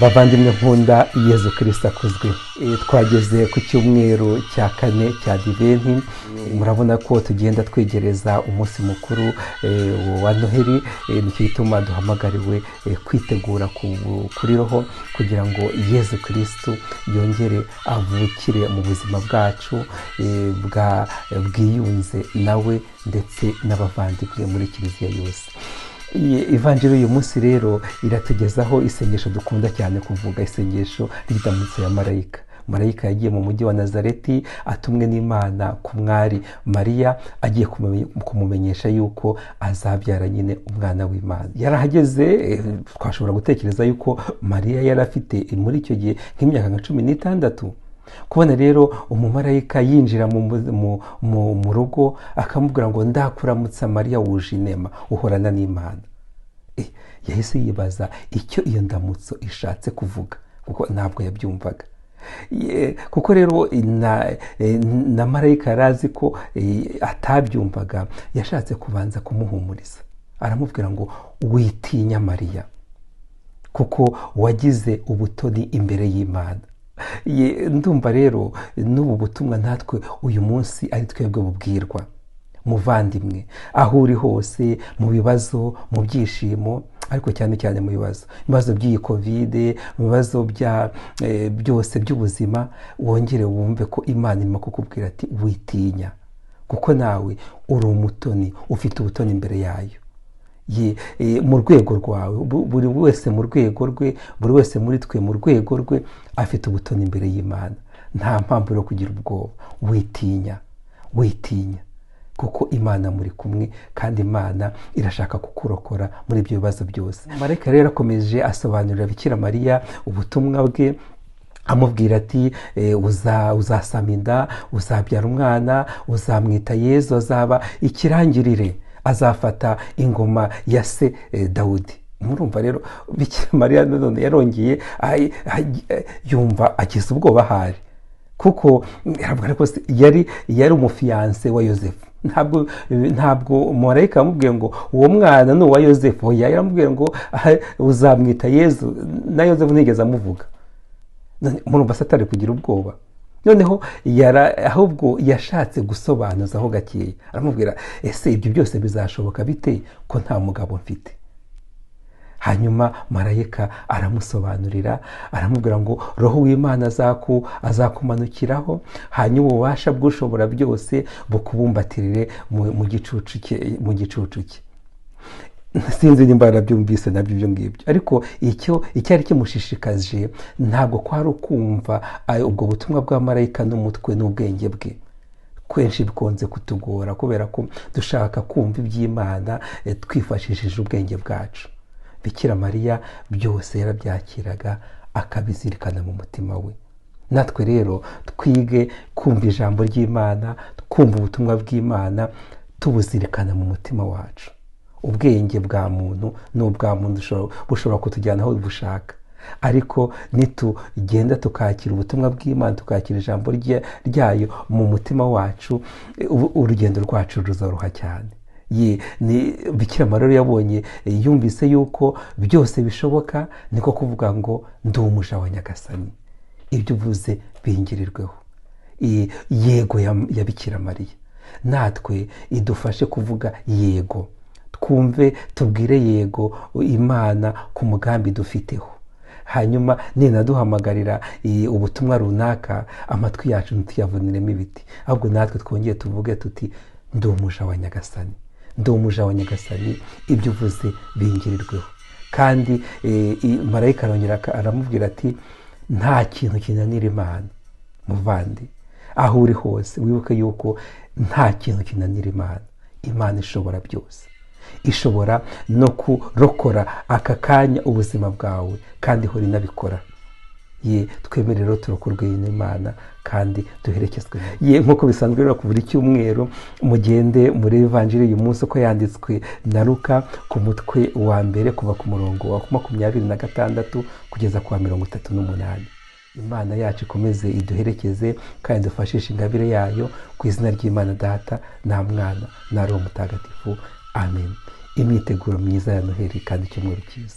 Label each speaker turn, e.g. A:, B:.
A: bavandimwe nkunda Yezu Kristo akuzwe. Twageze ku cyumweru cya kane cya Adiventi. Murabona ko tugenda twegereza umunsi mukuru wa Noheli. Nicyo gituma duhamagariwe kwitegura kuri roho kugira ngo Yezu Kristo yongere avukire mu buzima bwacu bwiyunze nawe ndetse n'abavandimwe muri kiliziya yose. Ivanjiri uyu munsi rero iratugezaho isengesho dukunda cyane kuvuga, isengesho ry'indamutso ya marayika. Marayika yagiye mu mujyi wa Nazareti atumwe n'Imana ku mwari Mariya, agiye kumumenyesha yuko azabyara nyine umwana w'Imana. Yarahageze, twashobora gutekereza yuko Mariya yari afite muri icyo gihe nk'imyaka nka 16. Kubona rero umumarayika yinjira mu rugo akamubwira ngo ndakuramutsa Mariya wuje inema uhorana n'Imana. Yahise yibaza icyo iyo ndamutso ishatse kuvuga, kuko ntabwo yabyumvaga. Kuko rero na marayika yarazi ko atabyumvaga, yashatse kubanza kumuhumuriza. Aramubwira ngo witinya Mariya, kuko wagize ubutoni imbere y'Imana. Ndumva rero n'ubu butumwa natwe uyu munsi ari twebwe bubwirwa. Muvandimwe, aho uri hose, mu bibazo, mu byishimo, ariko cyane cyane mu bibazo by'iyi Covid, mu bibazo byose by'ubuzima, wongere wumve ko Imana irimo kukubwira ati witinya, kuko nawe uri umutoni, ufite ubutoni imbere yayo. Mu rwego rwawe, buri wese mu rwego rwe, buri wese muri twe mu rwego rwe afite ubutoni imbere y'Imana. Nta mpamvu yo kugira ubwoba. Witinya, kuko Imana muri kumwe, kandi Imana irashaka kukurokora muri ibyo bibazo byose. Marayika rero akomeje asobanurira Bikira Mariya ubutumwa bwe, amubwira ati uzasama inda, uzabyara umwana, uzamwita Yezu, azaba ikirangirire, azafata ingoma ya se Dawudi. Murumva rero Bikira Mariya none yarongeye yumva agize ubwoba ahari, kuko yari umufiyanse wa Yosefu. Ntabwo marayika yamubwiye ngo uwo mwana ni uwa Yosefu, yaramubwiye ngo uzamwita Yezu, na Yosefu ntigeze amuvuga. Murumva se atari kugira ubwoba. Noneho ahubwo yashatse gusobanuzaho gakeya, aramubwira ese ibyo byose bizashoboka bite ko nta mugabo mfite? Hanyuma marayika aramusobanurira, aramubwira ngo roho w'Imana azakumanukiraho, hanyuma ububasha bw'ushobora byose bukubumbatirire mu gicucu cye. Sinzi nimba yarabyumvise nabyo ibyo ngibyo, ariko icyo ari kimushishikaje ntabwo kwari ukumva ubwo butumwa bwa marayika n'umutwe n'ubwenge bwe. Kwenshi bikunze kutugora kubera ko dushaka kumva iby'Imana twifashishije ubwenge bwacu. Bikira Mariya byose yarabyakiraga, akabizirikana mu mutima we. Natwe rero twige kumva ijambo ry'Imana, kumva ubutumwa bw'Imana, tubuzirikana mu mutima wacu. Ubwenge bwa muntu n'ubwa muntu bushobora kutujyana aho bushaka, ariko nitugenda tukakira ubutumwa bw'Imana, tukakira ijambo ryayo mu mutima wacu, urugendo rwacu ruzoroha cyane. Bikira Mariya yabonye, yumvise yuko byose bishoboka, niko kuvuga ngo ndi umuja wa Nyagasani. Ibyo uvuze bingirirweho. Yego ya Bikira Mariya natwe idufashe kuvuga yego, twumve tubwire yego Imana ku mugambi dufiteho. Hanyuma ninaduhamagarira ubutumwa runaka, amatwi yacu ntituyavuniremo ibiti, ahubwo natwe twongeye tuvuge tuti ndi umuja wa Nyagasani, ndi umuja wa Nyagasani, ibyo uvuze bingirirweho. Kandi marayika arongera aramubwira ati nta kintu kinanira Imana. Muvandi, aho uri hose wibuke yuko nta kintu kinanira Imana. Imana ishobora byose, ishobora no kurokora aka kanya ubuzima bwawe, kandi ihora inabikora. Twemere rero turokorwe n'Imana kandi duherekezwe. Nk'uko bisanzwe rero buri cyumweru mugende muri Evanjiri uyu munsi uko yanditswe na Luka, ku mutwe wa mbere kuva ku murongo wa 26 kugeza ku wa 38. Imana yacu ikomeze iduherekeze kandi dufashishe ingabire yayo, ku izina ry'Imana Data na Mwana na Roho Mutagatifu. Amen. Imyiteguro myiza ya Noheli kandi icyumweru cyiza.